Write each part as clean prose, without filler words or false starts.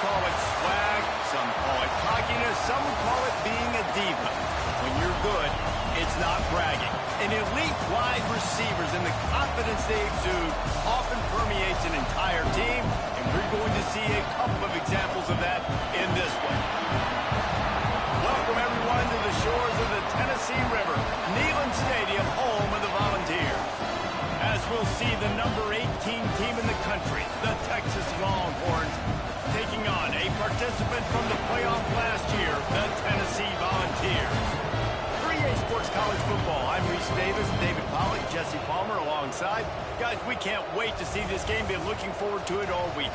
call it swag, some call it cockiness, some call it being a diva. When you're good, it's not bragging. An elite wide receivers and the confidence they exude often permeates an entire team, and we're going to see a couple of examples of that in this one. Welcome, everyone, to the shores of the Tennessee River, Neyland Stadium, home of the Volunteers. As we'll see the number 18 team in the country, the Texas Longhorns, taking on a participant from the playoff last year, the Tennessee Volunteers. 3A Sports College Football. I'm Reese Davis, David Pollack, Jesse Palmer alongside. Guys, we can't wait to see this game. Been looking forward to it all week.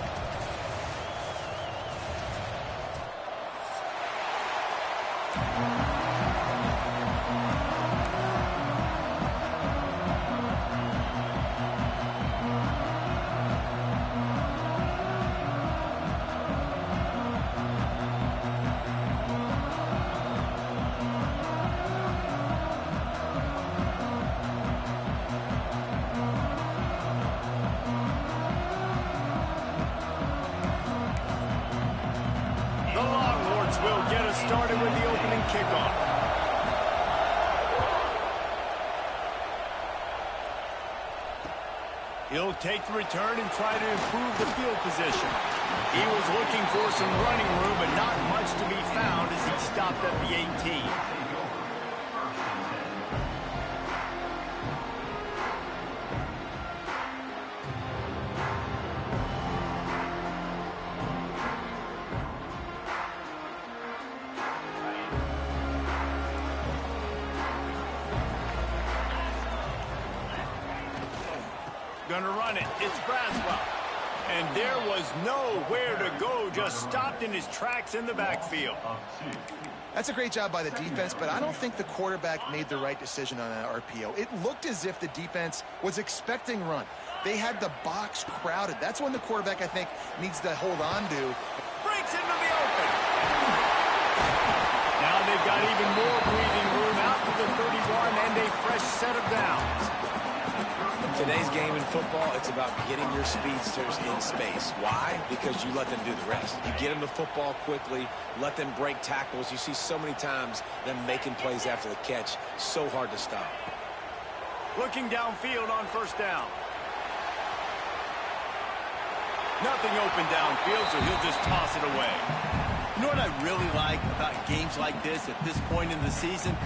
Will get us started with the opening kickoff. He'll take the return and try to improve the field position. He was looking for some running room, but not much to be found as he stopped at the 18. Gonna run it. It's Braswell. And there was nowhere to go. Just stopped in his tracks in the backfield. That's a great job by the defense, but I don't think the quarterback made the right decision on that RPO. It looked as if the defense was expecting run. They had the box crowded. That's when the quarterback, I think, needs to hold on to. Breaks into the open. Now they've got even more breathing room out to the 31 and a fresh set of downs. Today's game in football, it's about getting your speedsters in space. Why? Because you let them do the rest. You get them the football quickly, let them break tackles. You see so many times them making plays after the catch. So hard to stop. Looking downfield on first down. Nothing open downfield, so he'll just toss it away. You know what I really like about games like this at this point in the season?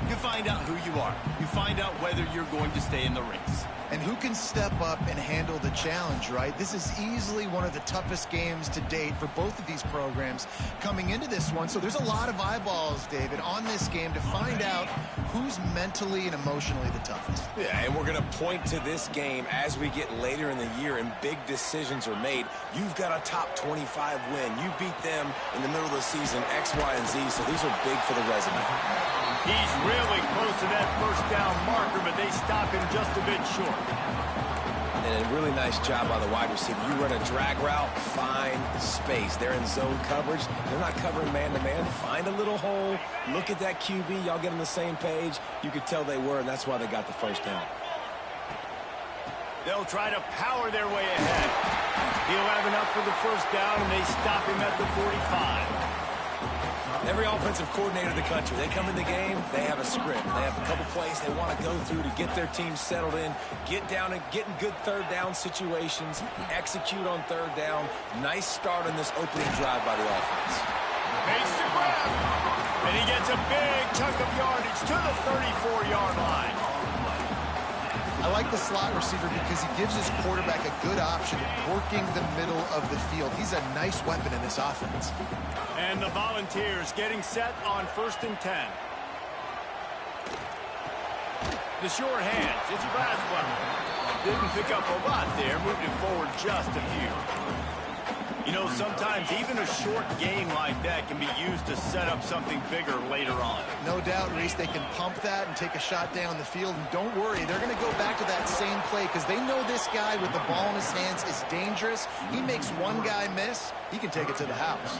You find out who you are. You find out whether you're going to stay in the race. And who can step up and handle the challenge, right? This is easily one of the toughest games to date for both of these programs coming into this one. So there's a lot of eyeballs, David, on this game to find out who's mentally and emotionally the toughest. Yeah, and we're going to point to this game as we get later in the year and big decisions are made. You've got a top 25 win. You beat them in the middle of the season, X, Y, and Z, so these are big for the resume. He's really close to that first down marker, but they stop him just a bit short. And a really nice job by the wide receiver. You run a drag route, find space. They're in zone coverage. They're not covering man-to-man. Find a little hole. Look at that QB. Y'all get on the same page. You could tell they were, and that's why they got the first down. They'll try to power their way ahead. He'll have enough for the first down, and they stop him at the 45. Every offensive coordinator in the country, they come in the game, they have a script. They have a couple plays they want to go through to get their team settled in, get down and get in good third down situations, execute on third down. Nice start on this opening drive by the offense. Makes the grab, and he gets a big chunk of yardage to the 34-yard line. I like the slot receiver because he gives his quarterback a good option working the middle of the field. He's a nice weapon in this offense. And the Volunteers getting set on 1st and 10. The sure hands. It's Braswell. Didn't pick up a lot there. Moved it forward just a few. You know, sometimes even a short game like that can be used to set up something bigger later on. No doubt, Reese, they can pump that and take a shot down the field. And don't worry, they're going to go back to that same play because they know this guy with the ball in his hands is dangerous. He makes one guy miss, he can take it to the house.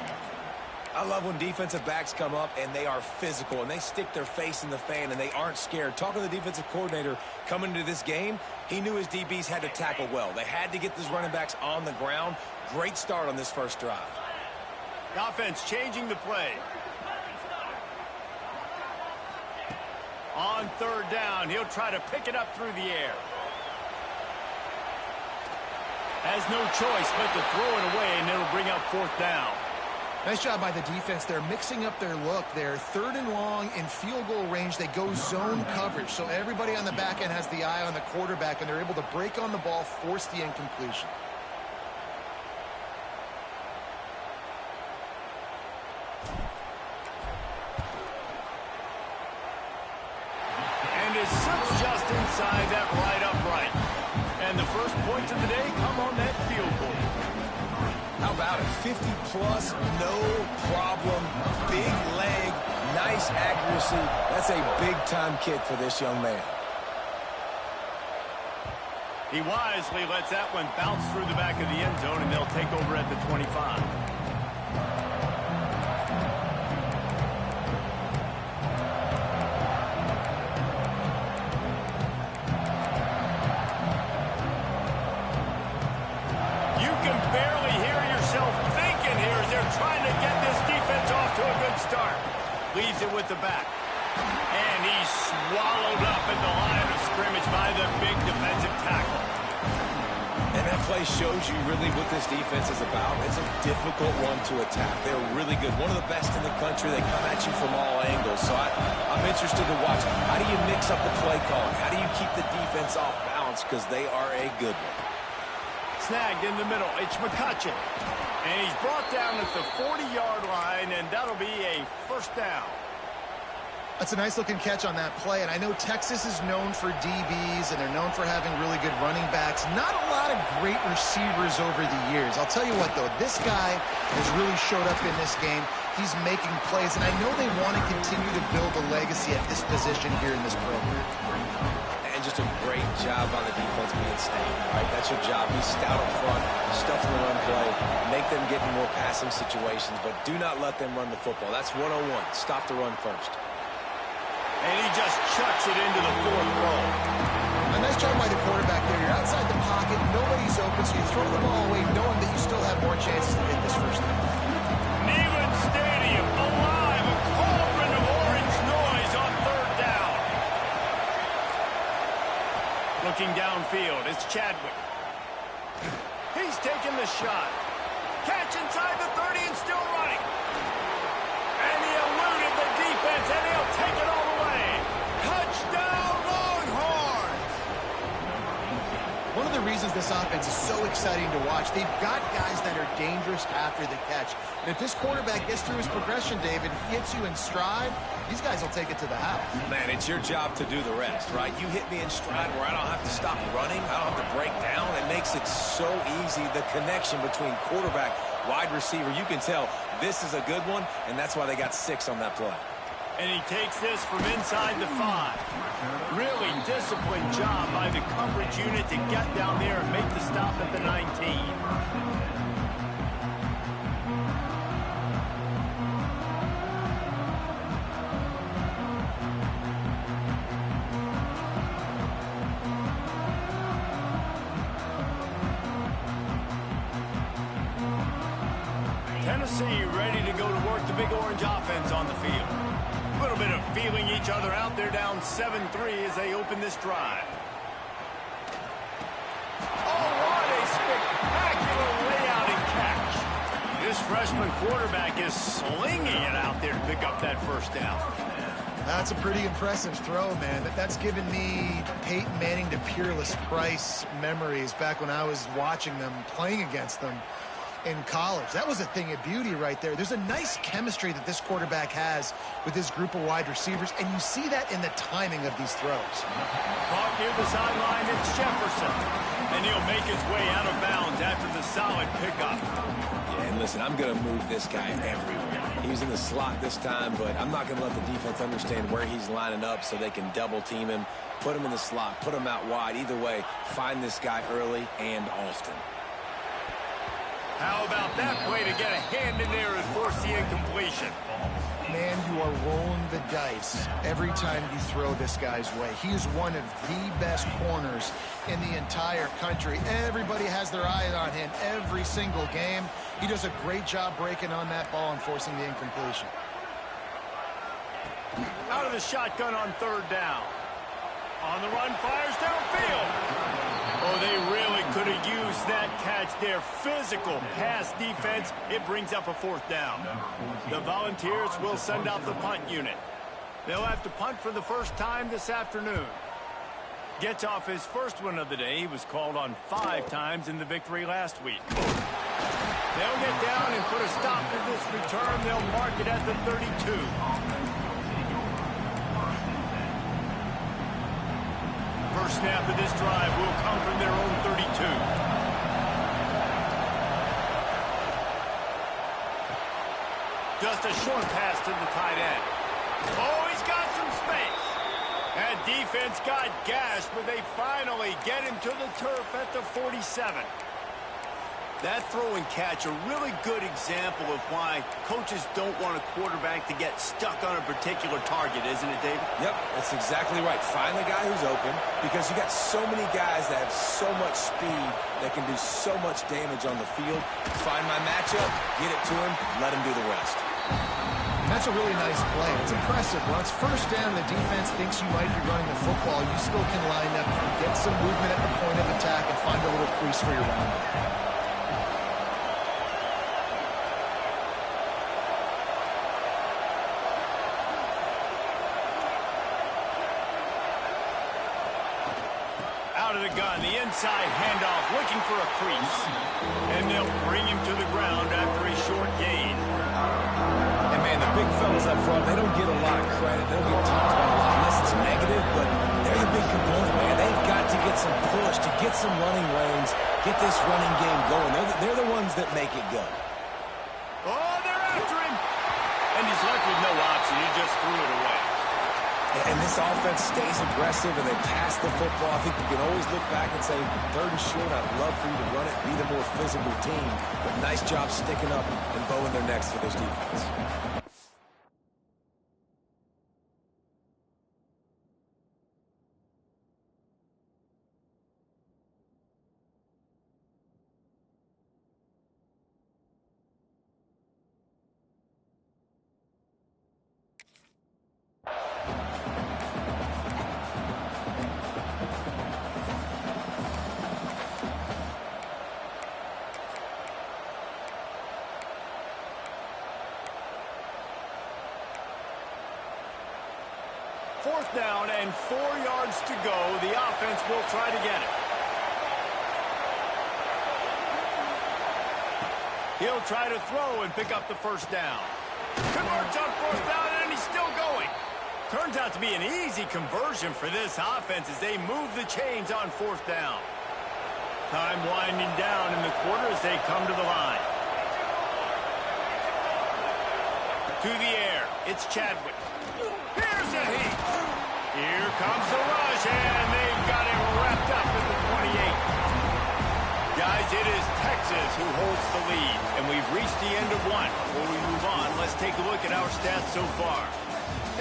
I love when defensive backs come up and they are physical and they stick their face in the fan and they aren't scared. Talking to the defensive coordinator coming into this game, he knew his DBs had to tackle well. They had to get these running backs on the ground. Great start on this first drive. The offense changing the play. On third down, he'll try to pick it up through the air. Has no choice but to throw it away, and it'll bring up fourth down. Nice job by the defense. They're mixing up their look. They're third and long in field goal range. They go zone coverage. So everybody on the back end has the eye on the quarterback, and they're able to break on the ball, force the incompletion. And it sits just inside that right upright. And the first points of the day come on that field goal. How about it? 50-plus, no problem. Big leg, nice accuracy. That's a big-time kick for this young man. He wisely lets that one bounce through the back of the end zone, and they'll take over at the 25. You can barely hear yourself thinking here as they're trying to get this defense off to a good start. Leaves it with the back. And he's swallowed up at the line of scrimmage by the big defensive tackle. And that play shows you really what this defense is about. It's a difficult one to attack. They're really good. One of the best in the country. They come at you from all angles. So I'm interested to watch. How do you mix up the play calling? How do you keep the defense off balance? Because they are a good one. Snagged in the middle. It's McCutcheon. And he's brought down at the 40-yard line, and that'll be a first down. That's a nice-looking catch on that play, and I know Texas is known for DBs, and they're known for having really good running backs. Not a lot of great receivers over the years. I'll tell you what, though, this guy has really showed up in this game. He's making plays, and I know they want to continue to build a legacy at this position here in this program. And just a great job on the defense being stout, right? That's your job. Be stout up front, stuff in the run play, make them get in more passing situations, but do not let them run the football. That's 101. Stop the run first. And he just chucks it into the fourth row. A nice job by the quarterback there. You're outside the pocket, nobody's open, so you throw the ball away knowing that you still have more chances to hit this first down. Neyland Stadium, alive, a cauldron of orange noise on third down. Looking downfield, it's Chadwick. He's taking the shot. Catch inside the 30 and still running. And he eluded the defense, and he'll take it all the way. Touchdown, Longhorns! One of the reasons this offense is so exciting to watch, they've got guys that are dangerous after the catch. And if this quarterback gets through his progression, David, hits you in stride, these guys will take it to the house. Man, it's your job to do the rest, right? You hit me in stride where I don't have to stop running. I don't have to break down. It makes it so easy, the connection between quarterback, wide receiver. You can tell this is a good one, and that's why they got 6 on that play. And he takes this from inside the 5. Really disciplined job by the coverage unit to get down there and make the stop at the 19. Tennessee ready to go to work the Big Orange offense on the field. A little bit of feeling each other out. They're down 7-3 as they open this drive. Oh, what a spectacular layout and catch. This freshman quarterback is slinging it out there to pick up that first down. That's a pretty impressive throw, man. That's given me Peyton Manning to Peerless Price memories back when I was watching them, playing against them in college. That was a thing of beauty right there. There's a nice chemistry that this quarterback has with this group of wide receivers, and you see that in the timing of these throws. Caught near the sideline, it's Jefferson. And he'll make his way out of bounds after the solid pickup. Yeah, and listen, I'm going to move this guy everywhere. He's in the slot this time, but I'm not going to let the defense understand where he's lining up so they can double team him, put him in the slot, put him out wide. Either way, find this guy early and often. How about that play to get a hand in there and force the incompletion? Man, you are rolling the dice every time you throw this guy's way. He is one of the best corners in the entire country. Everybody has their eye on him every single game. He does a great job breaking on that ball and forcing the incompletion. Out of the shotgun on third down. On the run, fires downfield. Oh, they really could have used that catch there. Physical pass defense. It brings up a fourth down. The Volunteers will send out the punt unit. They'll have to punt for the first time this afternoon. Gets off his first one of the day. He was called on 5 times in the victory last week. They'll get down and put a stop to this return. They'll mark it at the 32. First snap of this drive will come from their own 32. Just a short pass to the tight end. Oh, he's got some space. That defense got gashed, but they finally get him to the turf at the 47. That throw and catch, a really good example of why coaches don't want a quarterback to get stuck on a particular target, isn't it, David? Yep, that's exactly right. Find the guy who's open, because you got so many guys that have so much speed that can do so much damage on the field. Find my matchup, get it to him, let him do the rest. That's a really nice play. It's impressive. When it's first down, the defense thinks you might be running the football. You still can line up, get some movement at the point of attack, and find a little crease for your running back. Out of the gun, the inside handoff, looking for a crease. And they'll bring him to the ground after a short gain. And, man, the big fellas up front, they don't get a lot of credit. They don't get talked about a lot unless it's negative, but they're the big component, man. They've got to get some push, to get some running lanes, get this running game going. They're the ones that make it go. Oh, they're after him. And he's left with no option. He just threw it away. And this offense stays aggressive, and they pass the football. I think you can always look back and say, 3rd and short, I'd love for you to run it, be the more physical team. But nice job sticking up and bowing their necks for this defense. Fourth down and 4 yards to go. The offense will try to get it. He'll try to throw and pick up the first down. Converts on 4th down, and he's still going. Turns out to be an easy conversion for this offense as they move the chains on 4th down. Time winding down in the quarter as they come to the line. To the air, it's Chadwick. Here's a heat. Here comes the rush, and they've got it wrapped up at the 28. Guys, it is Texas who holds the lead, and we've reached the end of one. Before we move on, let's take a look at our stats so far.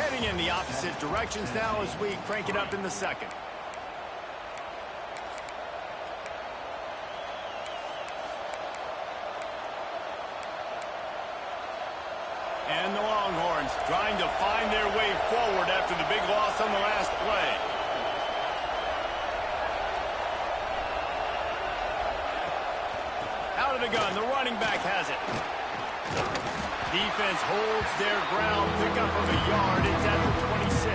Heading in the opposite directions now as we crank it up in the second. And the Longhorns trying to find their way forward after the big loss on the last play. Out of the gun, the running back has it. Defense holds their ground, pick up of a yard. It's at the 26.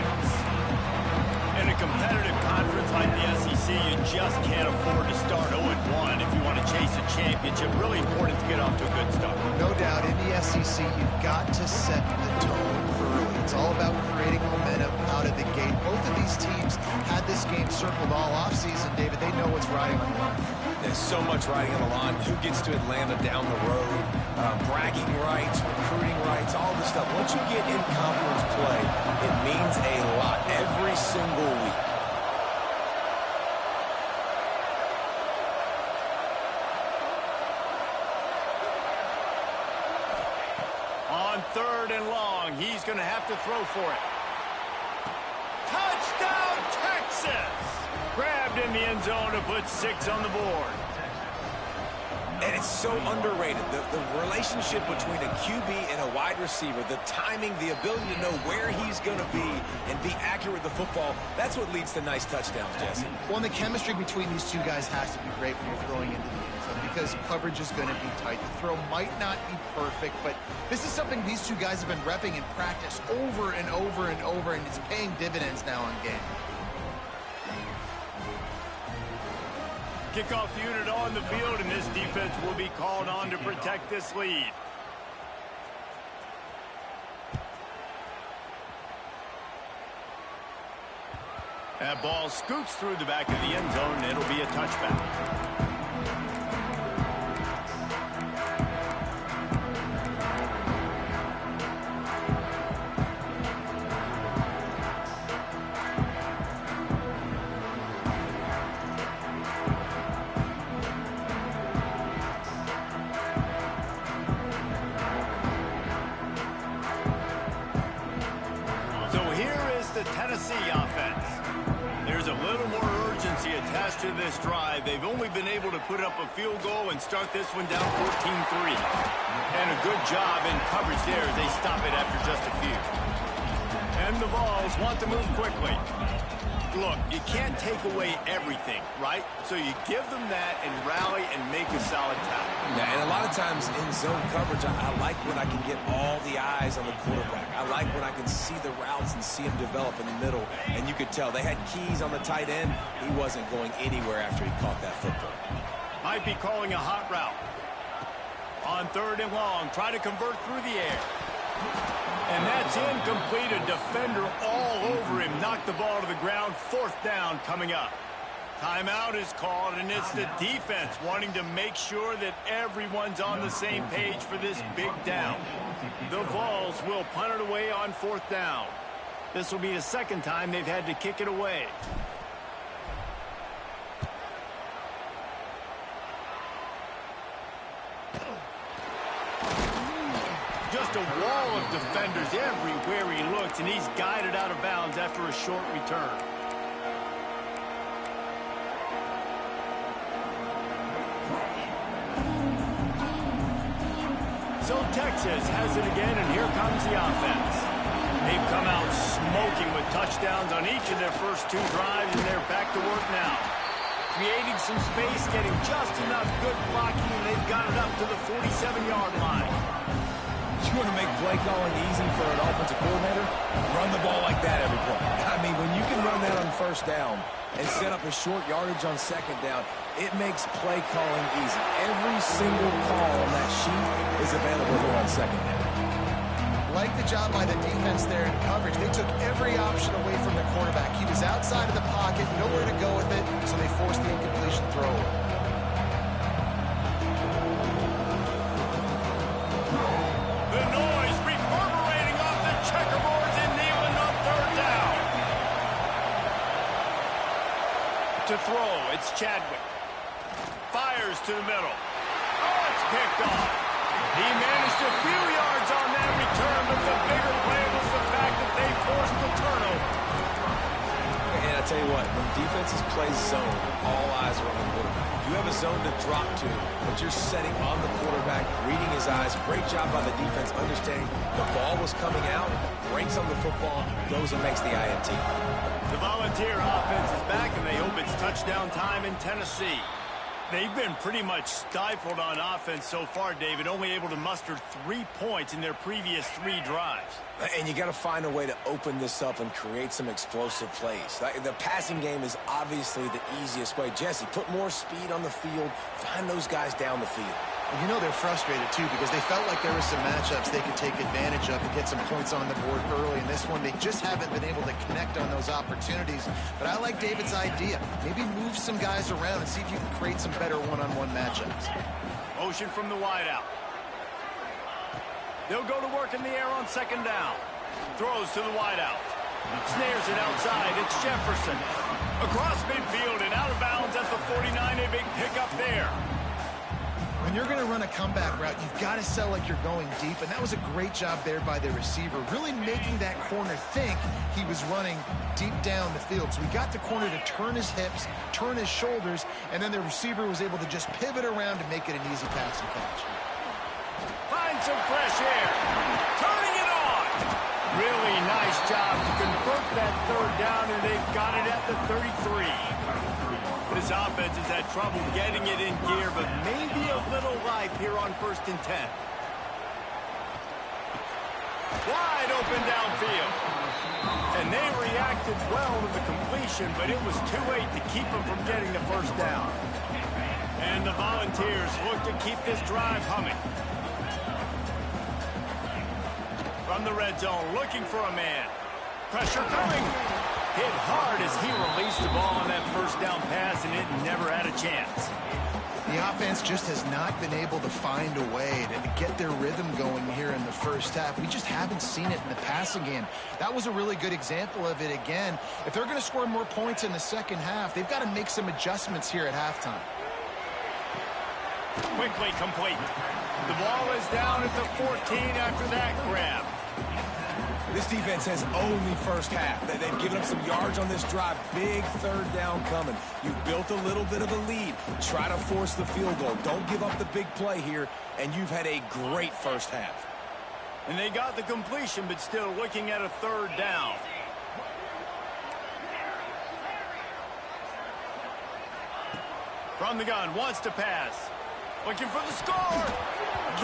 In a competitive conference like the SEC, you just can't afford to start 0-1 if you want to chase a championship. Really important to get off to a good start. No doubt, in the SEC, you've got to set the tone early. It's all about creating momentum out of the gate. Both of these teams had this game circled all offseason, David. They know what's riding on the line. There's so much riding on the line. Who gets to Atlanta down the road? Bragging rights, recruiting rights, all this stuff. Once you get in conference play, it means a lot every single week. 3rd and long. He's going to have to throw for it. Touchdown, Texas! Grabbed in the end zone to put 6 on the board. And it's so underrated. The relationship between a QB and a wide receiver, the timing, the ability to know where he's going to be and be accurate with the football, that's what leads to nice touchdowns, Jesse. Well, and the chemistry between these two guys has to be great when you're throwing into the end zone because coverage is going to be tight. The throw might not be perfect, but this is something these two guys have been repping in practice over and over and over, and it's paying dividends now in game. Kickoff unit on the field, and this defense will be called on to protect this lead. That ball scoots through the back of the end zone, and it'll be a touchback. Tennessee offense. There's a little more urgency attached to this drive. They've only been able to put up a field goal and start this one down 14-3. And a good job in coverage there as they stop it after just a few. And the Vols want to move quickly. Look, you can't take away everything, right? So you give them that and rally and make a solid tackle. Yeah, and a lot of times in zone coverage, I like when I can get all the eyes on the quarterback. I like when I can see the routes and see him develop in the middle. And you could tell they had keys on the tight end. He wasn't going anywhere after he caught that football. Might be calling a hot route. On 3rd and long, try to convert through the air. And that's incomplete. A defender all over him. Knocked the ball to the ground. 4th down coming up. Timeout is called, and it's the defense wanting to make sure that everyone's on the same page for this big down. The Vols will punt it away on 4th down. This will be the 2nd time they've had to kick it away. Just a wall of defenders everywhere he looks, and he's guided out of bounds after a short return. So Texas has it again, and here comes the offense. They've come out smoking with touchdowns on each of their first 2 drives, and they're back to work now. Creating some space, getting just enough good blocking, and they've got it up to the 47-yard line. You want to make play calling easy for an offensive coordinator? Run the ball like that every play. I mean, when you can run that on 1st down and set up a short yardage on 2nd down, it makes play calling easy. Every single call on that sheet is available here on 2nd down. Like the job by the defense there in coverage. They took every option away from the quarterback. He was outside of the pocket, nowhere to go with it, so they forced the incompletion throw. The noise reverberating off the checkerboards and Nealon on 3rd down. To throw, it's Chadwick. Fires to the middle. Oh, it's picked off. He managed a few yards on that return, but the bigger play was the fact that they forced the turnover. And I tell you what, when defenses play zone, all eyes are on the quarterback. You have a zone to drop to, but you're setting on the quarterback, reading his eyes. Great job by the defense, understanding the ball was coming out, breaks on the football, goes and makes the INT. The Volunteer offense is back, and they hope it's touchdown time in Tennessee. They've been pretty much stifled on offense so far, David, only able to muster 3 points in their previous 3 drives. And you got to find a way to open this up and create some explosive plays. The passing game is obviously the easiest way. Jesse, put more speed on the field, find those guys down the field. You know they're frustrated, too, because they felt like there were some matchups they could take advantage of and get some points on the board early. In this one, they just haven't been able to connect on those opportunities. But I like David's idea. Maybe move some guys around and see if you can create some better one-on-one matchups. Motion from the wideout. They'll go to work in the air on 2nd down. Throws to the wideout. Snares it outside. It's Jefferson. Across midfield and out of bounds at the 49. A big pickup there. when you're going to run a comeback route, you've got to sell like you're going deep, and that was a great job there by the receiver, really making that corner think he was running deep down the field. So he got the corner to turn his hips, turn his shoulders, and then the receiver was able to just pivot around to make it an easy pass and catch. Find some fresh air. Turning it on. Really nice job to convert that third down, and they've got it at the 33. This offense has had trouble getting it in gear, but maybe a little life here on 1st and 10. Wide open downfield. And they reacted well to the completion, but it was too late to keep them from getting the first down. And the Volunteers look to keep this drive humming. From the red zone, looking for a man. Pressure coming. Hit hard as he released the ball on that first down pass, and it never had a chance. The offense just has not been able to find a way to get their rhythm going here in the first half. We just haven't seen it in the passing game. That was a really good example of it again. If they're going to score more points in the second half, they've got to make some adjustments here at halftime. Quickly complete. The ball is down at the 14 after that grab. This defense has only first half. They've given up some yards on this drive. Big third down coming. You've built a little bit of a lead. Try to force the field goal. Don't give up the big play here, and you've had a great first half. And they got the completion, but still looking at a third down. From the gun, wants to pass. Looking for the score.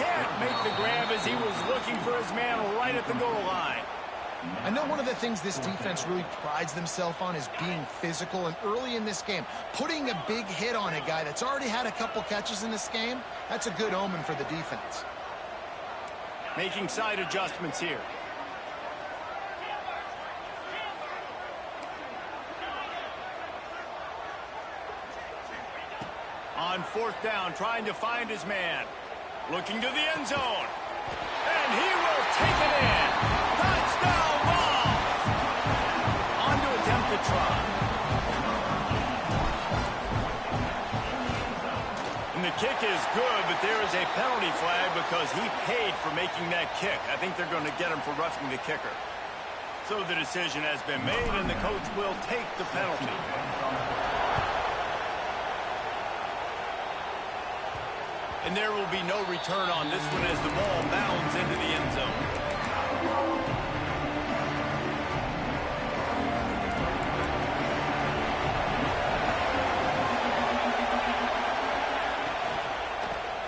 Can't make the grab as he was looking for his man right at the goal line. I know one of the things this defense really prides themselves on is being physical, and early in this game, putting a big hit on a guy that's already had a couple catches in this game, that's a good omen for the defense. Making side adjustments here. On 4th down, trying to find his man. Looking to the end zone. And he will take it in. Touchdown ball. On to attempt the try. And the kick is good, but there is a penalty flag because he paid for making that kick. I think they're going to get him for roughing the kicker. So the decision has been made, and the coach will take the penalty. And there will be no return on this one as the ball bounds into the end zone.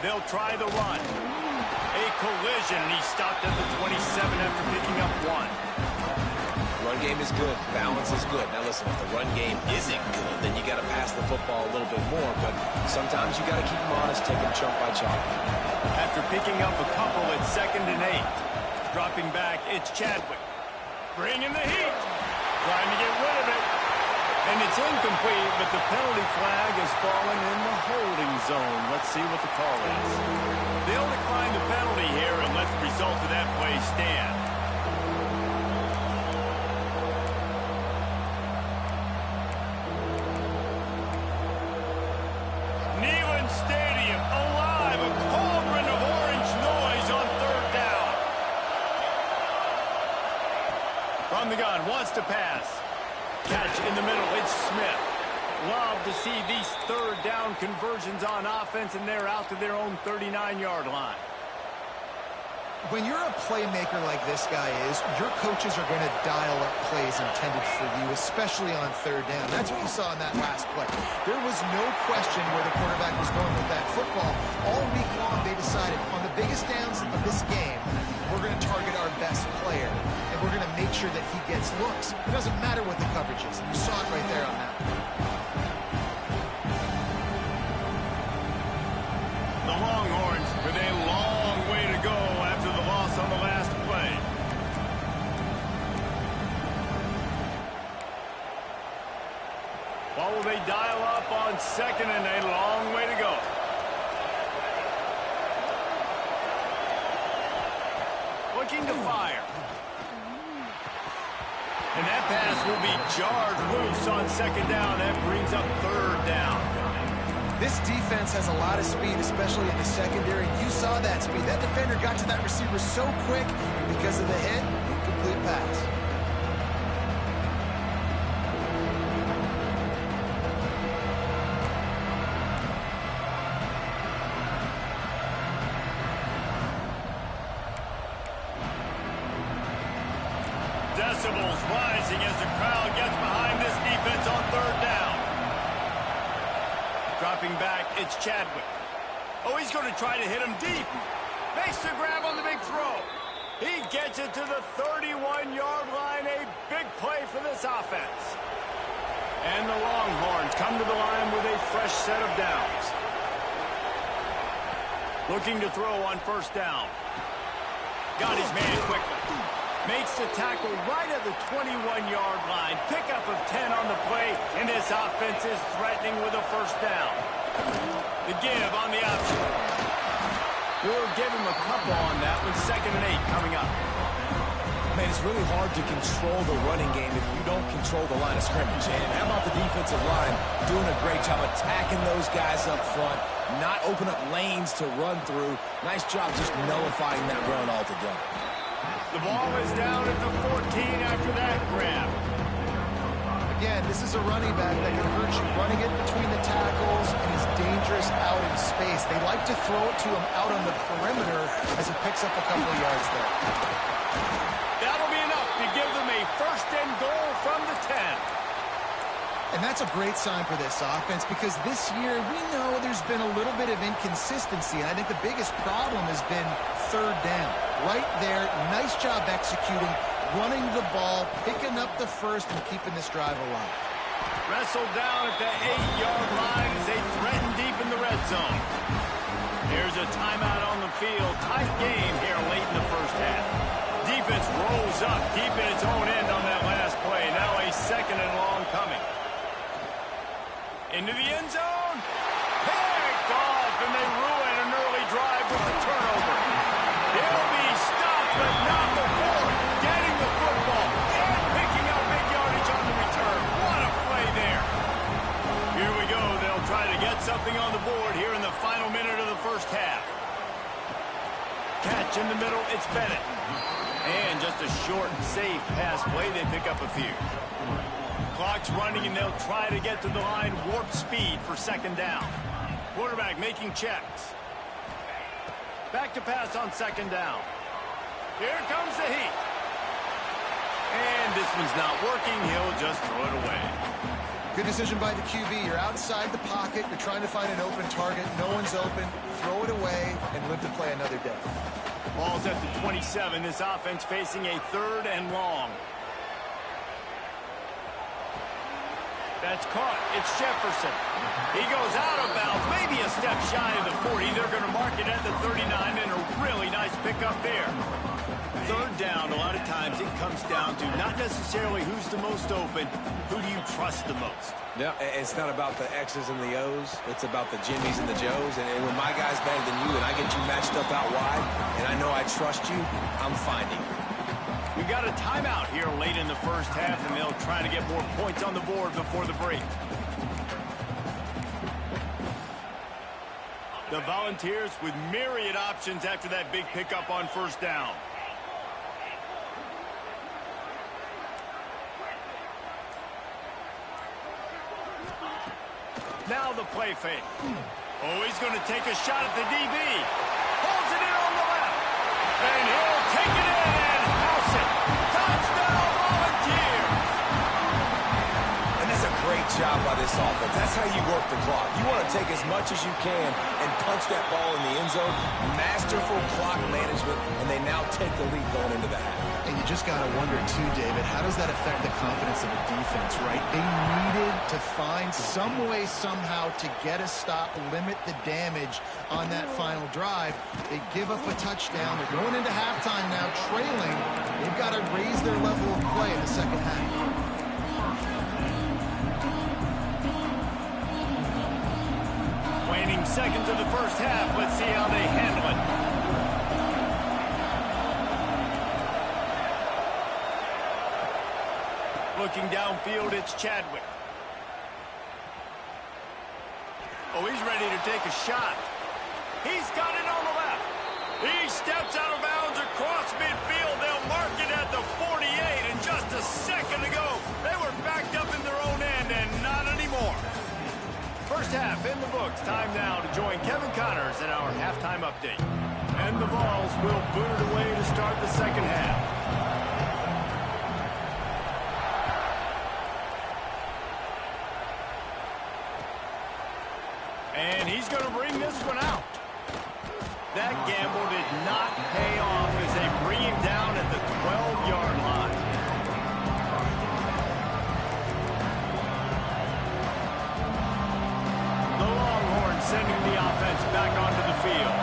They'll try the run. A collision, and he stopped at the 27 after picking up 1. Run game is good. Balance is good. Now listen, if the run game isn't good, then you got to pass the football a little bit more. But sometimes you got to keep them honest, take them chunk by chunk. After picking up a couple at 2nd and 8. Dropping back, it's Chadwick. Bringing the heat. Trying to get rid of it. And it's incomplete, but the penalty flag has fallen in the holding zone. Let's see what the call is. They'll decline the penalty here and let the result of that play stand. Stadium alive, a cauldron of orange noise on 3rd down. From the gun, wants to pass. Catch in the middle, it's Smith. Love to see these 3rd down conversions on offense, and they're out to their own 39-yard line. When you're a playmaker like this guy is, your coaches are going to dial up plays intended for you, especially on 3rd down. That's what you saw in that last play. There was no question where the quarterback was going with that football. All week long, they decided on the biggest downs of this game, we're going to target our best player, and we're going to make sure that he gets looks. It doesn't matter what the coverage is. You saw it right there on that one. The Longhorns with a long way to go after the loss on the last play. What will they dial up on 2nd and a long way to go? Looking to fire. And that pass will be jarred loose on 2nd down. That brings up 3rd down. This defense has a lot of speed, especially in the secondary. You saw that speed. That defender got to that receiver so quick, and because of the hit, incomplete pass. Decibels rising as the crowd gets behind this defense on third down. Dropping back, it's Chadwick. Oh, he's going to try to hit him deep. Makes the grab on the big throw. He gets it to the 31-yard line. A big play for this offense. And the Longhorns come to the line with a fresh set of downs. Looking to throw on first down. Got his man quickly. Makes the tackle right at the 21-yard line. Pickup of 10 on the play, and this offense is threatening with a first down. The give on the option. We'll give him a couple on that one. 2nd and 8 coming up. Man, it's really hard to control the running game if you don't control the line of scrimmage. And how about the defensive line doing a great job attacking those guys up front, not open up lanes to run through. Nice job just nullifying that run altogether. The ball is down at the 14 after that grab. Again, this is a running back that can hurt you. Running it between the tackles and is dangerous out in space. They like to throw it to him out on the perimeter as he picks up a couple of yards there. That'll be enough to give them a first and goal from the 10. And that's a great sign for this offense because this year we know there's been a little bit of inconsistency, and I think the biggest problem has been third down. Right there, nice job executing, running the ball, picking up the first, and keeping this drive alive. Wrestled down at the 8-yard line as they threaten deep in the red zone. Here's a timeout on the field. Tight game here late in the first half. Defense rolls up deep in its own end on that last play. Now a 2nd and long coming. Into the end zone. Picked off, and they ruin an early drive with the turnover. They'll be stopped, but not before getting the football and picking up big yardage on the return. What a play there. Here we go. They'll try to get something on the board here in the final minute of the first half. Catch in the middle. It's Bennett. And just a short, safe pass play. They pick up a few. Clock's running, and they'll try to get to the line. Warp speed for 2nd down. Quarterback making checks. Back to pass on 2nd down. Here comes the heat. And this one's not working. He'll just throw it away. Good decision by the QB. You're outside the pocket. You're trying to find an open target. No one's open. Throw it away and live to play another day. Ball's at the 27. This offense facing a 3rd and long. That's caught. It's Jefferson. He goes out of bounds, maybe a step shy of the 40. They're going to mark it at the 39, and a really nice pickup there. 3rd down, a lot of times it comes down to not necessarily who's the most open, who do you trust the most? Yeah, it's not about the X's and the O's. It's about the Jimmies and the Joes. And when my guy's better than you and I get you matched up out wide, and I know I trust you, I'm finding you. We got a timeout here late in the first half, and they'll try to get more points on the board before the break. The Volunteers with myriad options after that big pickup on first down. Now the play fake. Oh, he's going to take a shot at the DB. Holds it in on the left. And he'll take it in and house it. Touchdown, Volunteers. And that's a great job by this offense. That's how you work the clock. You want to take as much as you can and punch that ball in the end zone. Masterful clock management, and they now take the lead going into the half. And you just got to wonder, too, David, how does that affect the confidence of the defense, right? They needed to find some way, somehow, to get a stop, limit the damage on that final drive. They give up a touchdown. They're going into halftime now, trailing. They've got to raise their level of play in the second half. Waning seconds of the first half. Let's see how they handle it. Looking downfield, it's Chadwick. Oh, he's ready to take a shot. He's got it on the left. He steps out of bounds across midfield. They'll mark it at the 48, and just a second ago, they were backed up in their own end, and not anymore. First half in the books. Time now to join Kevin Connors in our halftime update. And the Vols will boot it away to start the second half. And he's going to bring this one out. That gamble did not pay off as they bring him down at the 12-yard line. The Longhorns sending the offense back onto the field.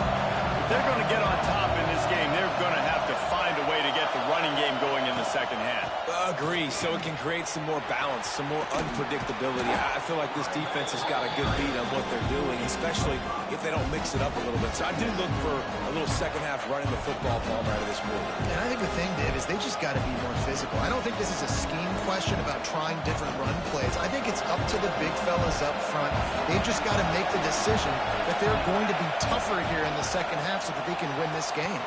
If they're going to get on top in this game, they're going to have to find a way to get the running game going in the second half. Agree, so it can create some more balance, some more unpredictability. I feel like this defense has got a good beat on what they're doing, especially if they don't mix it up a little bit. So I do look for a little second half running the football ball right of this quarter. And I think the thing, Dave, is they just got to be more physical. I don't think this is a scheme question about trying different run plays. I think it's up to the big fellas up front. They've just got to make the decision that they're going to be tougher here in the second half so that they can win this game.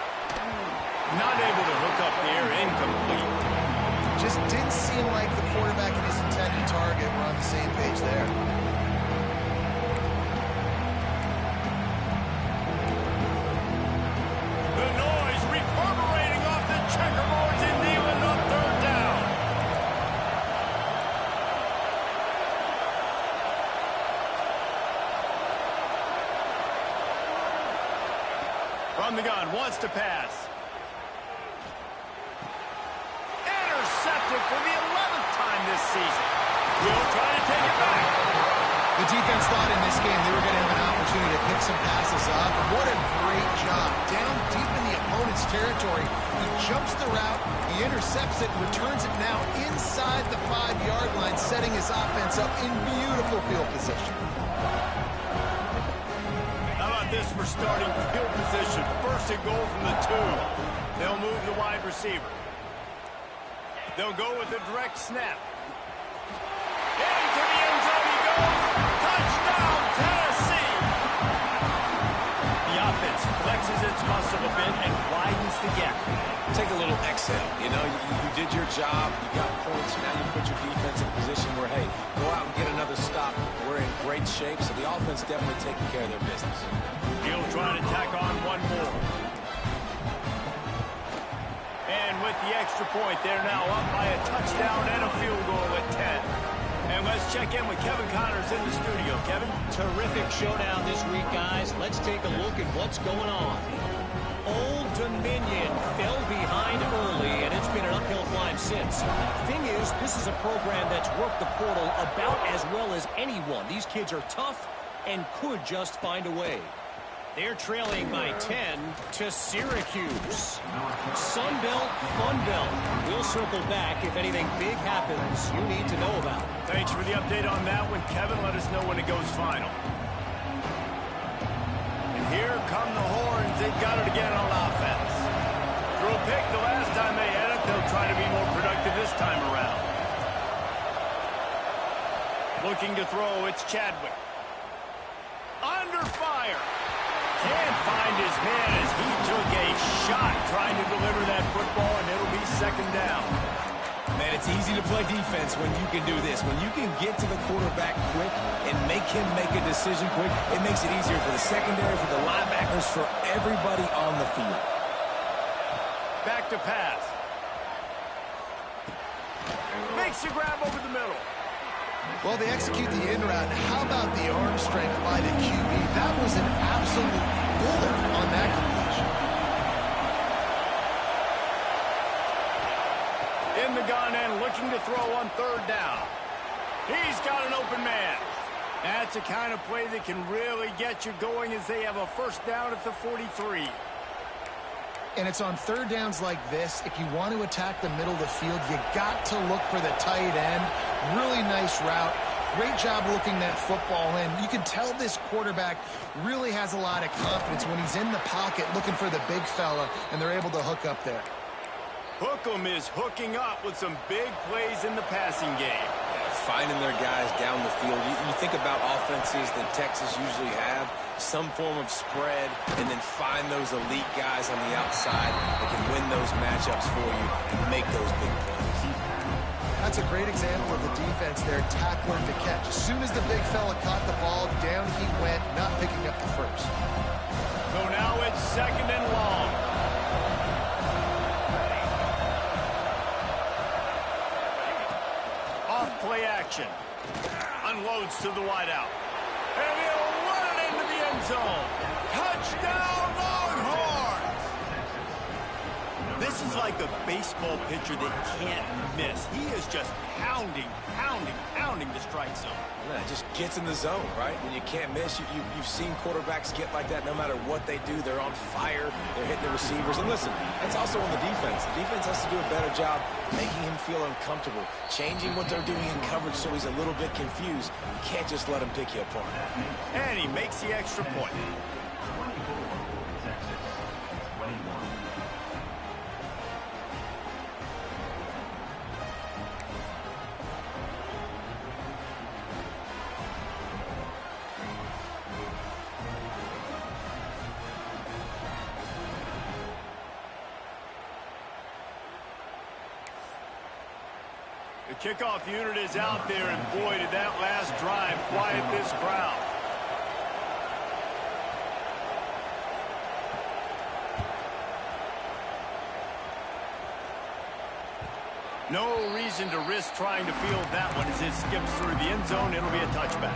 Not able to hook up there, incomplete. Just didn't seem like the quarterback and his intended target were on the same page there. The noise reverberating off the checkerboards in Neyland on third down. From the gun, wants to pass. For the 11th time this season. Will try to take it back. The defense thought in this game they were going to have an opportunity to pick some passes off. And what a great job. Down deep in the opponent's territory. He jumps the route, he intercepts it, and returns it now inside the 5-yard line, setting his offense up in beautiful field position. How about this for starting field position? First and goal from the 2. They'll move the wide receiver. They'll go with a direct snap. Into the end zone he goes. Touchdown, Tennessee! The offense flexes its muscle a bit and widens the gap. Take a little exhale. You know, you did your job. You got points. Now you put your defense in a position where, hey, go out and get another stop. We're in great shape, so the offense definitely taking care of their business. He'll try to tack on one more. And with the extra point, they're now up by a touchdown and a field goal at 10. And let's check in with Kevin Connors in the studio. Kevin? Terrific showdown this week, guys. Let's take a look at what's going on. Old Dominion fell behind early, and it's been an uphill climb since. Thing is, this is a program that's worked the portal about as well as anyone. These kids are tough and could just find a way. They're trailing by 10 to Syracuse. Sun Belt, Fun Belt. We'll circle back if anything big happens you need to know about. Thanks for the update on that one, Kevin. Let us know when it goes final. And here come the Horns. They've got it again on offense. Threw a pick the last time they had it. They'll try to be more productive this time around. Looking to throw, it's Chadwick. Under fire. Can't find his man as he took a shot trying to deliver that football, and it'll be second down. Man, it's easy to play defense when you can do this. When you can get to the quarterback quick and make him make a decision quick, it makes it easier for the secondary, for the linebackers, for everybody on the field. Back to pass. Makes a grab over the middle. Well, they execute the in route. How about the arm strength by the QB? That was an absolute bullet on that completion. In the gun and looking to throw on third down. He's got an open man. That's the kind of play that can really get you going as they have a first down at the 43. And it's on third downs like this. If you want to attack the middle of the field, you got to look for the tight end. Really nice route. Great job looking that football in. You can tell this quarterback really has a lot of confidence when he's in the pocket looking for the big fella, and they're able to hook up there. Hookem is hooking up with some big plays in the passing game. finding their guys down the field. You think about offenses that Texas usually have, some form of spread, and then find those elite guys on the outside that can win those matchups for you and make those big plays. That's a great example of the defense there, tackling to catch. As soon as the big fella caught the ball, down he went, not picking up the first. So now it's 2nd and long. Off play action. Unloads to the wideout. And he'll run it into the end zone. Touchdown, Longhorns! This is like a baseball pitcher that can't miss. He is just pounding the strike zone. Yeah, it just gets in the zone, right? When you can't miss, you've seen quarterbacks get like that no matter what they do. They're on fire. They're hitting the receivers. And listen, that's also on the defense. The defense has to do a better job making him feel uncomfortable, changing what they're doing in coverage so he's a little bit confused. You can't just let him pick you apart. And he makes the extra point. The kickoff unit is out there, and boy, did that last drive quiet this crowd. No reason to risk trying to field that one as it skips through the end zone. It'll be a touchback.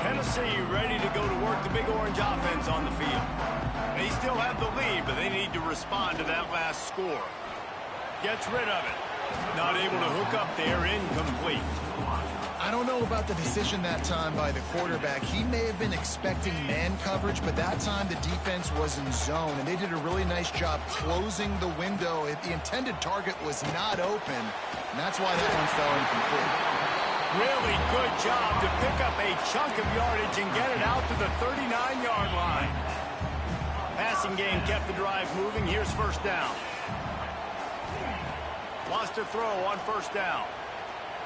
Tennessee ready to go to work the Big Orange offense on the field. They still have the lead, but they need to respond to that last score. Gets rid of it. Not able to hook up there, incomplete. I don't know about the decision that time by the quarterback. He may have been expecting man coverage, but that time the defense was in zone, and they did a really nice job closing the window. The intended target was not open, and that's why that one fell incomplete. Really good job to pick up a chunk of yardage and get it out to the 39-yard line. Passing game kept the drive moving. Here's first down. Lost a throw on first down.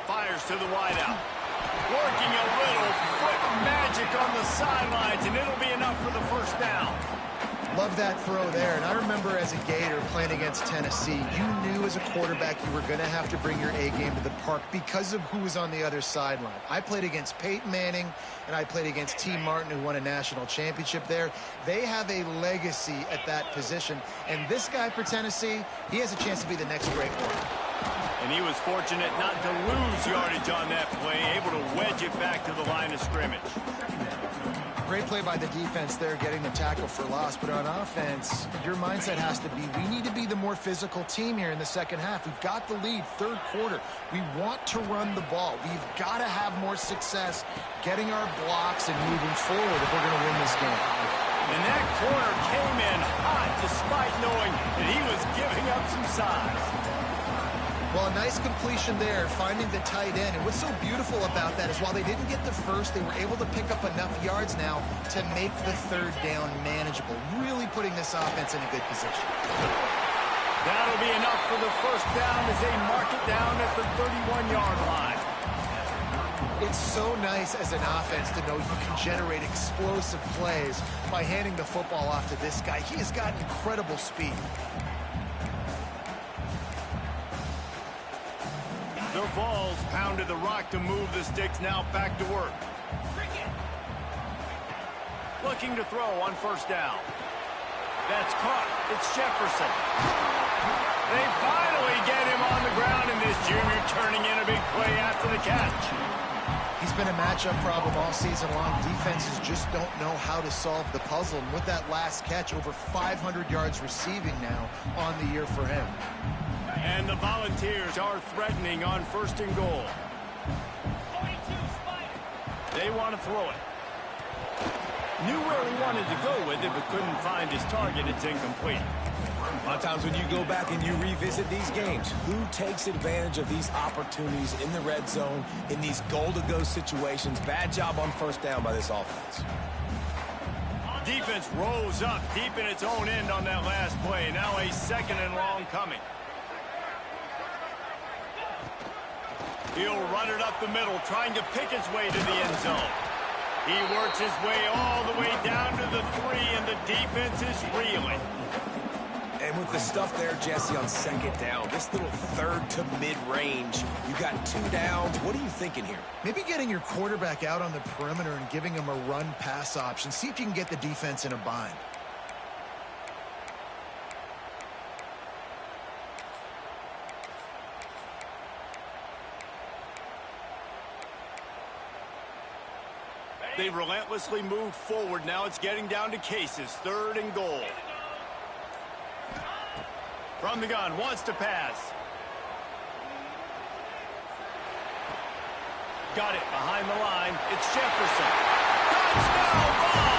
Fires to the wideout. Working a little foot magic on the sidelines, and it'll be enough for the first down. Love that throw there. And I remember as a Gator playing against Tennessee, you knew as a quarterback you were going to have to bring your A game to the park because of who was on the other sideline. I played against Peyton Manning, and I played against T. Martin, who won a national championship there. They have a legacy at that position. And this guy for Tennessee, he has a chance to be the next great one. And he was fortunate not to lose yardage on that play, able to wedge it back to the line of scrimmage. Great play by the defense there, getting the tackle for loss. But on offense, your mindset has to be, we need to be the more physical team here in the second half. We've got the lead, third quarter. We want to run the ball. We've got to have more success getting our blocks and moving forward if we're going to win this game. And that corner came in hot despite knowing that he was giving up some size. Well, a nice completion there, finding the tight end. And what's so beautiful about that is while they didn't get the first, they were able to pick up enough yards now to make the third down manageable. Really putting this offense in a good position. That'll be enough for the first down as they mark it down at the 31-yard line. It's so nice as an offense to know you can generate explosive plays by handing the football off to this guy. He has got incredible speed. The Vols pounded the rock to move the sticks, now back to work. Looking to throw on first down. That's caught. It's Jefferson. They finally get him on the ground, and this junior turning in a big play after the catch. He's been a matchup problem all season long. Defenses just don't know how to solve the puzzle. And with that last catch, over 500 yards receiving now on the year for him. And the Volunteers are threatening on first and goal. They want to throw it. Knew where he wanted to go with it, but couldn't find his target. It's incomplete. A lot of times when you go back and you revisit these games, who takes advantage of these opportunities in the red zone, in these goal-to-go situations? Bad job on first down by this offense. Defense rose up deep in its own end on that last play. Now a 2nd and long coming. He'll run it up the middle, trying to pick his way to the end zone. He works his way all the way down to the 3, and the defense is reeling. And with the stuff there, Jesse, on 2nd down, this little 3rd to mid-range, you got 2 downs. What are you thinking here? Maybe getting your quarterback out on the perimeter and giving him a run-pass option. See if you can get the defense in a bind. They relentlessly move forward. Now it's getting down to cases. 3rd and goal. From the gun, wants to pass. Got it behind the line. It's Jefferson. Touchdown ball!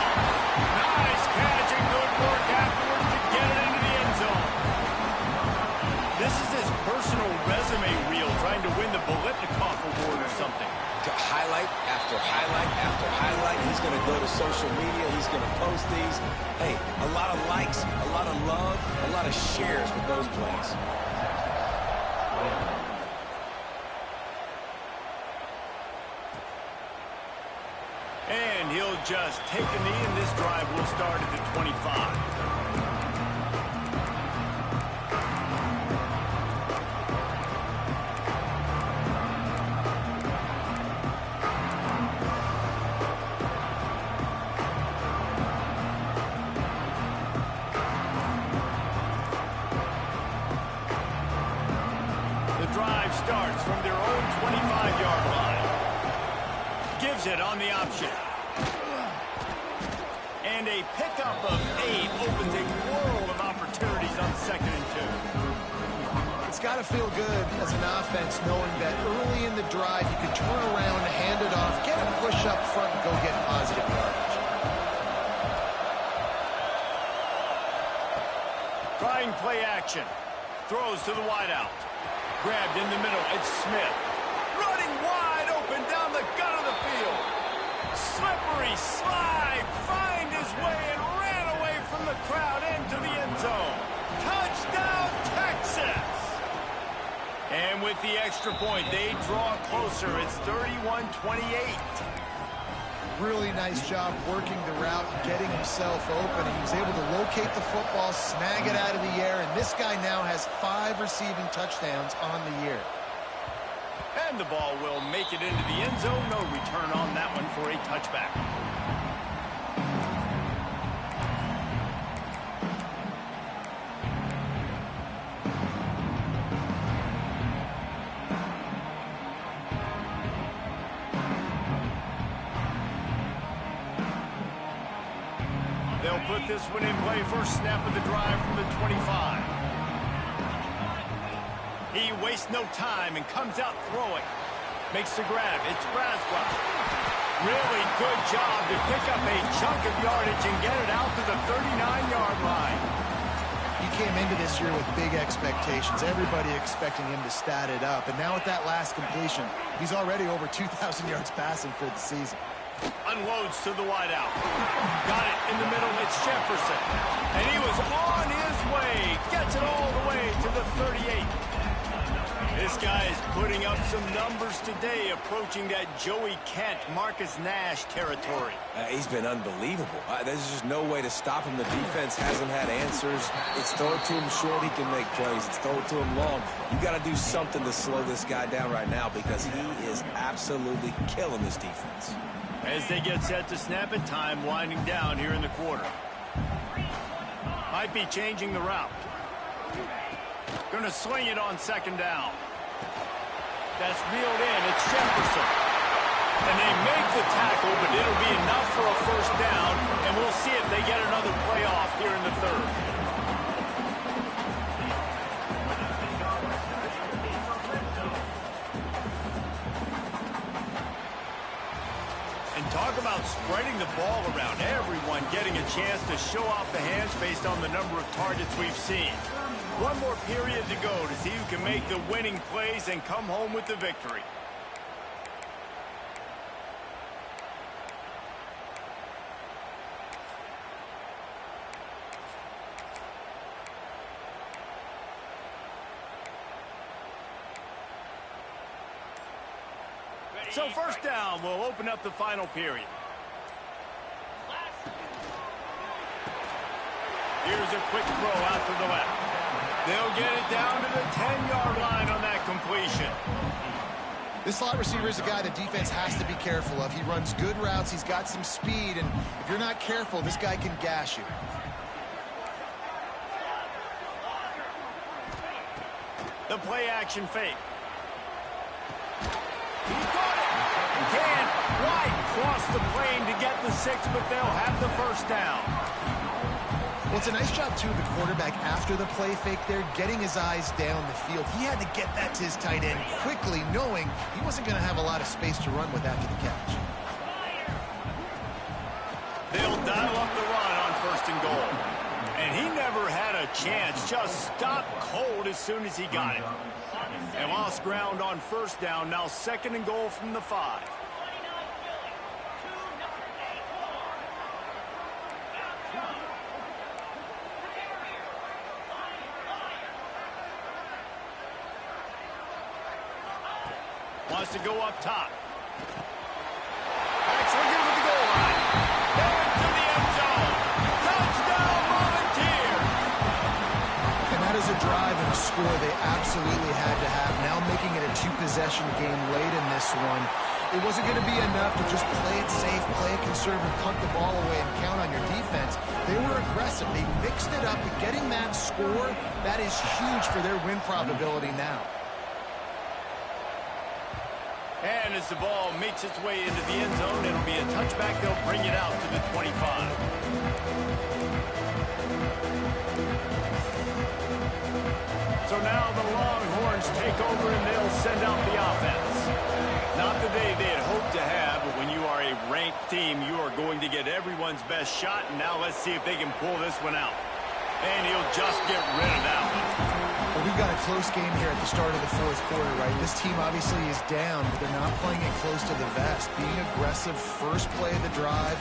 Nice catch and good work afterwards to get it into the end zone. This is his personal resume reel, trying to win the Bolitnikoff Award or something. Highlight after highlight after highlight. He's going to go to social media. He's going to post these. Hey, a lot of likes, a lot of love, a lot of shares with those plays. And he'll just take a knee, and this drive will start at the 25. Starts from their own 25-yard line. Gives it on the option. And a pickup of 8 opens a world of opportunities on 2nd and 2. It's got to feel good as an offense knowing that early in the drive you can turn around, hand it off, get a push up front, and go get positive yardage. Trying play action. Throws to the wideout. Grabbed in the middle, it's Smith. Running wide open down the gut of the field. Slippery slide, find his way and ran away from the crowd into the end zone. Touchdown, Texas! And with the extra point, they draw closer. It's 31-28. Really nice job working the route and getting himself open. He was able to locate the football, snag it out of the air, and this guy now has 5 receiving touchdowns on the year. And the ball will make it into the end zone. No return on that one for a touchback. They'll put this one in play. First snap of the drive from the 25. He wastes no time and comes out throwing. Makes the grab. It's Braswell. Really good job to pick up a chunk of yardage and get it out to the 39-yard line. He came into this year with big expectations. Everybody expecting him to stat it up. And now with that last completion, he's already over 2,000 yards passing for the season. Unloads to the wideout. Got it in the middle. It's Jefferson. And he was on his way. Gets it all the way to the 38. This guy is putting up some numbers today, approaching that Joey Kent, Marcus Nash territory. He's been unbelievable. There's just no way to stop him. The defense hasn't had answers. It's throw it to him short, he can make plays. It's throw it to him long. You got to do something to slow this guy down right now because he is absolutely killing this defense. As they get set to snap it, time winding down here in the quarter. Might be changing the route. Going to swing it on 2nd down. That's reeled in. It's Jefferson. And they make the tackle, but it'll be enough for a first down, and we'll see if they get another play off here in the 3rd. And talk about spreading the ball around. Everyone getting a chance to show off the hands based on the number of targets we've seen. One more period to go to see who can make the winning plays and come home with the victory. So first down will open up the final period. Here's a quick throw out to the left. They'll get it down to the 10-yard line on that completion. This slot receiver is a guy the defense has to be careful of. He runs good routes. He's got some speed, and if you're not careful, this guy can gash you. The play-action fake. He caught it. Can White cross the plane to get the 6, but they'll have the first down. Well, it's a nice job, too, of the quarterback after the play fake there, getting his eyes down the field. He had to get that to his tight end quickly, knowing he wasn't going to have a lot of space to run with after the catch. They'll dial up the run on first and goal. And he never had a chance, just stopped cold as soon as he got it. They lost ground on first down, now second and goal from the 5. Wants to go up top. Actually gives it the goal line. Going to the end zone. Touchdown, Volunteers! And that is a drive and a score they absolutely had to have. Now making it a 2-possession game late in this one. It wasn't going to be enough to just play it safe, play it conservative, punt the ball away, and count on your defense. They were aggressive. They mixed it up. Getting that score, that is huge for their win probability now. And as the ball makes its way into the end zone, it'll be a touchback. They'll bring it out to the 25. So now the Longhorns take over and they'll send out the offense. Not the day they had hoped to have, but when you are a ranked team, you are going to get everyone's best shot. And now let's see if they can pull this one out. And he'll just get rid of that one. Well, we've got a close game here at the start of the fourth quarter, right? This team obviously is down, but they're not playing it close to the vest. Being aggressive, first play of the drive,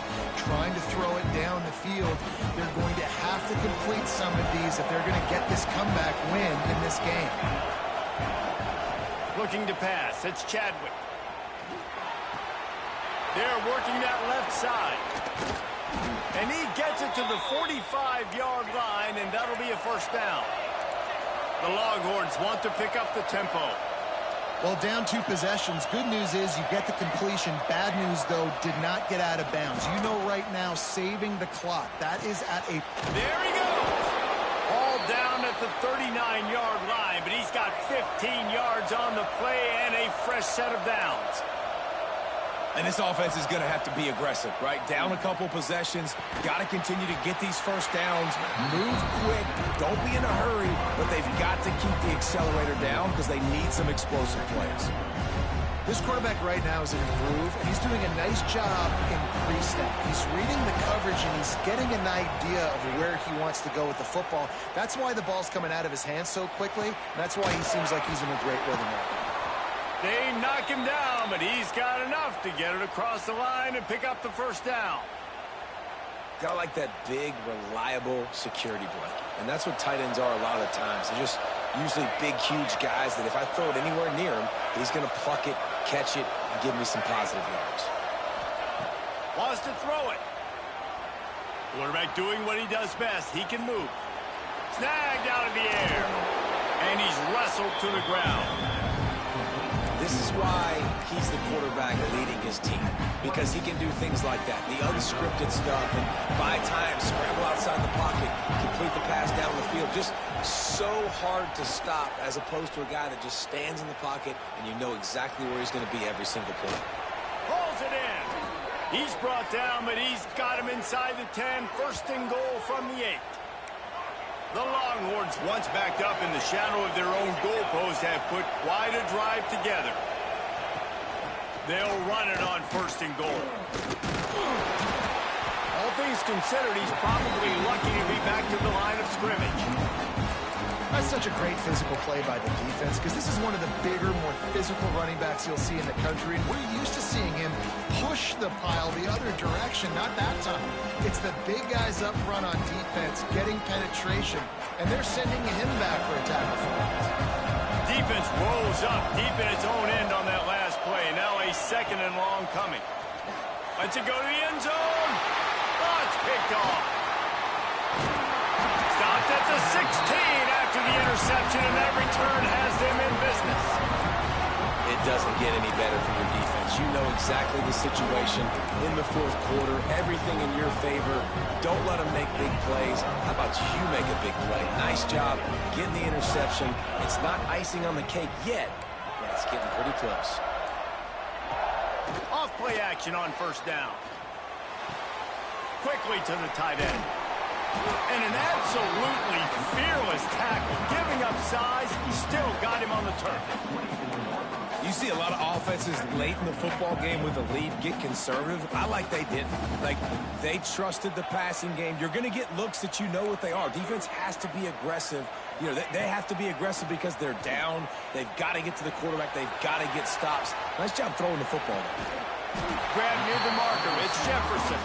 trying to throw it down the field. They're going to have to complete some of these if they're going to get this comeback win in this game. Looking to pass. It's Chadwick. They're working that left side. And he gets it to the 45-yard line, and that'll be a first down. The Longhorns want to pick up the tempo. Well, down 2 possessions. Good news is you get the completion. Bad news, though, did not get out of bounds. You know right now, saving the clock. That is at a... There he goes. All down at the 39-yard line, but he's got 15 yards on the play and a fresh set of downs. And this offense is going to have to be aggressive, right? Down a couple possessions. Got to continue to get these first downs. Move quick. Don't be in a hurry. But they've got to keep the accelerator down because they need some explosive plays. This quarterback right now is in a groove, and he's doing a nice job in pre-snap. He's reading the coverage, and he's getting an idea of where he wants to go with the football. That's why the ball's coming out of his hands so quickly, and that's why he seems like he's in a great rhythm right now. They knock him down, but he's got enough to get it across the line and pick up the first down. Got like that big, reliable security blanket. And that's what tight ends are a lot of the times. They're just usually big, huge guys that if I throw it anywhere near him, he's going to pluck it, catch it, and give me some positive yards. Wants to throw it. Quarterback doing what he does best. He can move. Snagged out of the air. And he's wrestled to the ground. This is why he's the quarterback leading his team, because he can do things like that, the unscripted stuff, and buy time, scramble outside the pocket, complete the pass down the field. Just so hard to stop as opposed to a guy that just stands in the pocket and you know exactly where he's going to be every single play. Pulls it in. He's brought down, but he's got him inside the 10. First and goal from the 8. The Longhorns, once backed up in the shadow of their own goalpost, have put quite a drive together. They'll run it on first and goal. All things considered, he's probably lucky to be back to the line of scrimmage. A such a great physical play by the defense because this is one of the bigger, more physical running backs you'll see in the country, and we're used to seeing him push the pile the other direction. Not that time. It's the big guys up front on defense getting penetration, and they're sending him back for a tackle for it. Defense rolls up deep in its own end on that last play. Now a 2nd and long coming. Lets it go to the end zone. Oh, it's picked off. Stopped at the 16 after the interception, and that return has them in business. It doesn't get any better for your defense. You know exactly the situation in the 4th quarter. Everything in your favor. Don't let them make big plays. How about you make a big play? Nice job getting the interception. It's not icing on the cake yet, but it's getting pretty close. Off play action on 1st down. Quickly to the tight end. And an absolutely fearless tackle. Giving up size, he still got him on the turf. You see a lot of offenses late in the football game with a lead get conservative. I like they didn't. Like, they trusted the passing game. You're going to get looks that you know what they are. Defense has to be aggressive. You know, they have to be aggressive because they're down. They've got to get to the quarterback. They've got to get stops. Nice job throwing the football there. Grab near the marker. It's Jefferson.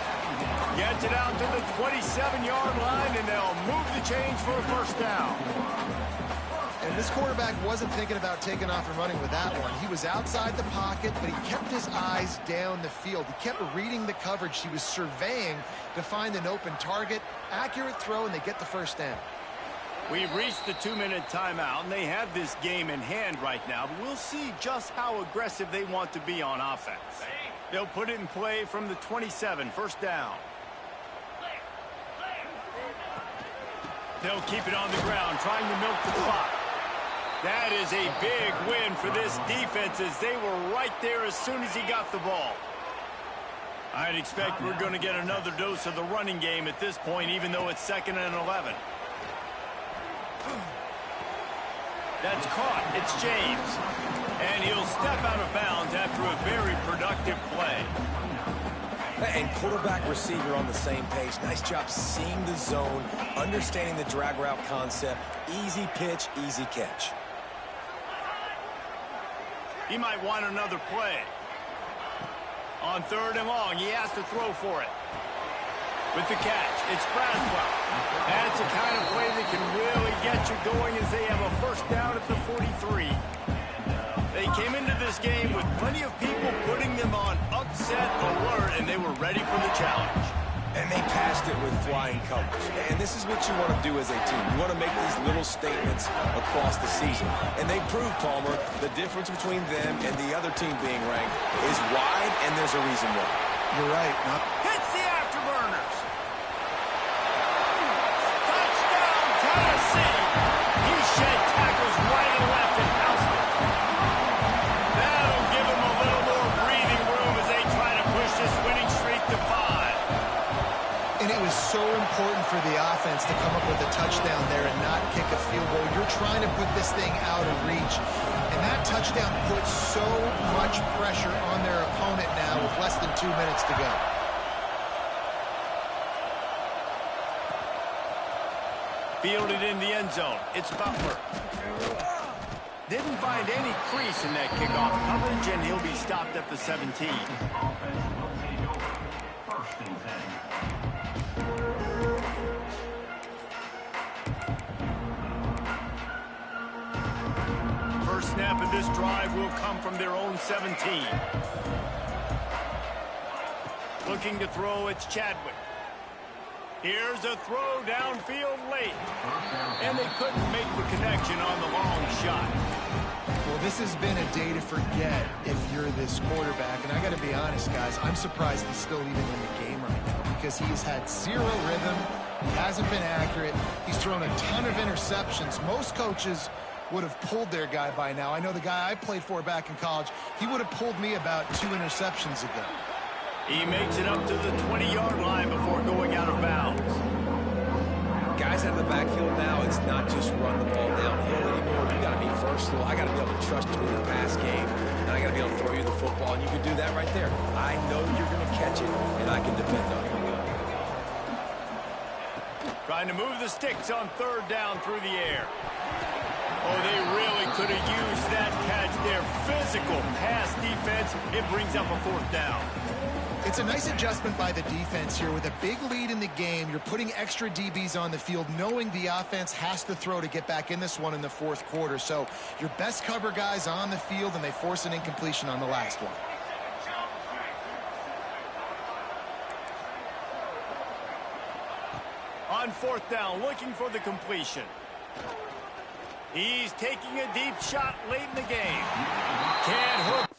Gets it out to the 27-yard line, and they'll move the chains for a 1st down. And this quarterback wasn't thinking about taking off and running with that one. He was outside the pocket, but he kept his eyes down the field. He kept reading the coverage. He was surveying to find an open target. Accurate throw, and they get the 1st down. We've reached the 2-minute timeout, and they have this game in hand right now, but we'll see just how aggressive they want to be on offense. They'll put it in play from the 27, 1st down. They'll keep it on the ground, trying to milk the clock. That is a big win for this defense as they were right there as soon as he got the ball. I'd expect we're going to get another dose of the running game at this point, even though it's 2nd and 11. That's caught. It's James. And he'll step out of bounds after a very productive play. And quarterback receiver on the same page. Nice job seeing the zone, understanding the drag route concept. Easy pitch, easy catch. He might want another play. On 3rd and long, he has to throw for it. With the catch, it's Braswell. That's the kind of play that can really get you going as they have a 1st down at the 43. They came into this game with plenty of people putting them on upset alert, and they were ready for the challenge. And they passed it with flying colors. And this is what you want to do as a team. You want to make these little statements across the season. And they proved, Palmer, the difference between them and the other team being ranked is wide, and there's a reason why. You're right. Hits the afterburners. Touchdown, Tennessee. He shed tackles right and left and housed it. That'll give him a little more breathing room as they try to push this winning streak to 5. And it was so important for the offense to come up with a touchdown there and not kick a field goal. You're trying to put this thing out of reach. And that touchdown puts so much pressure on their opponent now with less than 2 minutes to go. Fielded in the end zone. It's Butler. Didn't find any crease in that kickoff coverage, and he'll be stopped at the 17. First snap of this drive will come from their own 17. Looking to throw, it's Chadwick. Here's a throw downfield late. And they couldn't make the connection on the long shot. Well, this has been a day to forget if you're this quarterback. And I got to be honest, guys, I'm surprised he's still even in the game right now because he's had zero rhythm. He hasn't been accurate. He's thrown a ton of interceptions. Most coaches would have pulled their guy by now. I know the guy I played for back in college, he would have pulled me about 2 interceptions ago. He makes it up to the 20-yard line before going out of bounds. Guys out of the backfield now, it's not just run the ball downhill anymore. You got to be versatile. I got to be able to trust you in the pass game, and I got to be able to throw you the football, and you can do that right there. I know you're going to catch it, and I can depend on you. Tries Trying to move the sticks on third down through the air. Oh, they really could have used that catch there. Physical pass defense. It brings up a fourth down. It's a nice adjustment by the defense here. With a big lead in the game, you're putting extra DBs on the field, knowing the offense has to throw to get back in this one in the fourth quarter. So your best cover guys on the field, and they force an incompletion on the last one. On fourth down, looking for the completion. He's taking a deep shot late in the game. Can't hook